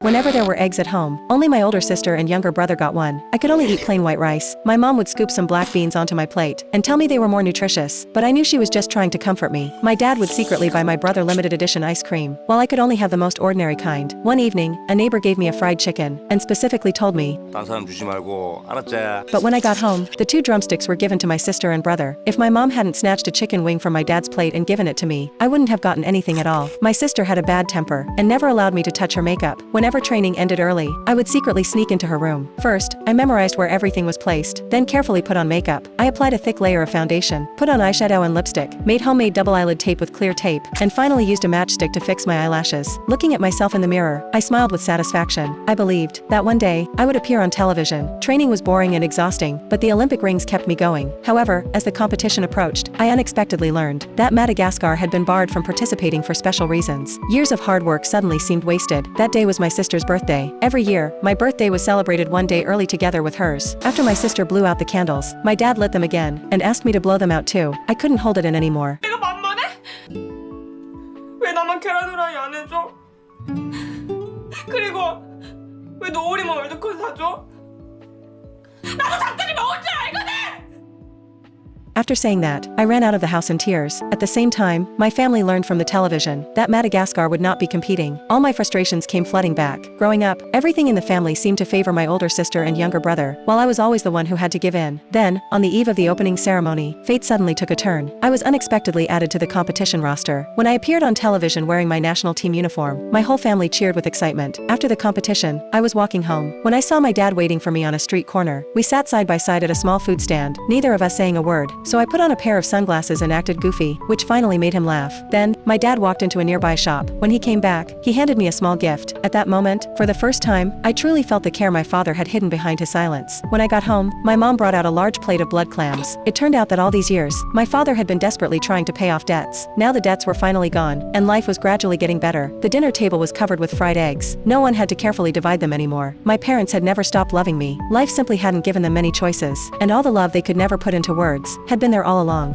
Whenever there were eggs at home, only my older sister and younger brother got one. I could only eat plain white rice. My mom would scoop some black beans onto my plate and tell me they were more nutritious, but I knew she was just trying to comfort me. My dad would secretly buy my brother limited edition ice cream, while I could only have the most ordinary kind. One evening, a neighbor gave me a fried chicken and specifically told me, 딴 사람 주지 말고, 알았지? but when I got home, the 2 drumsticks were given to my sister and brother. If my mom hadn't snatched a chicken wing from my dad's plate and given it to me, I wouldn't have gotten anything at all. My sister had a bad temper and never allowed me to touch her makeup. Whenever training ended early, I would secretly sneak into her room. First, I memorized where everything was placed, then carefully put on makeup. I applied a thick layer of foundation, put on eyeshadow and lipstick, made homemade double eyelid tape with clear tape, and finally used a matchstick to fix my eyelashes. Looking at myself in the mirror, I smiled with satisfaction. I believed that one day, I would appear on television. Training was boring and exhausting, but the Olympic rings kept me going. However, as the competition approached, I unexpectedly learned that Madagascar had been barred from participating for special reasons. Years of hard work suddenly seemed wasted. That day was my sister's birthday. Every year, my birthday was celebrated one day early together with hers. After my sister blew out the candles, my dad lit them again and asked me to blow them out too. I couldn't hold it in anymore. 내가 만만해? 왜 나만 계란 후라이 안 해줘? 그리고 왜 노을이만 월드컵 사줘? 나도 작전이 먹을 줄 알거든! After saying that, I ran out of the house in tears. At the same time, my family learned from the television that Madagascar would not be competing. All my frustrations came flooding back. Growing up, everything in the family seemed to favor my older sister and younger brother, while I was always the one who had to give in. Then, on the eve of the opening ceremony, fate suddenly took a turn. I was unexpectedly added to the competition roster. When I appeared on television wearing my national team uniform, my whole family cheered with excitement. After the competition, I was walking home when I saw my dad waiting for me on a street corner. We sat side by side at a small food stand, neither of us saying a word. So I put on a pair of sunglasses and acted goofy, which finally made him laugh. Then, my dad walked into a nearby shop. When he came back, he handed me a small gift. At that moment, for the first time, I truly felt the care my father had hidden behind his silence. When I got home, my mom brought out a large plate of blood clams. It turned out that all these years, my father had been desperately trying to pay off debts. Now the debts were finally gone, and life was gradually getting better. The dinner table was covered with fried eggs. No one had to carefully divide them anymore. My parents had never stopped loving me. Life simply hadn't given them many choices, and all the love they could never put into words had been there all along.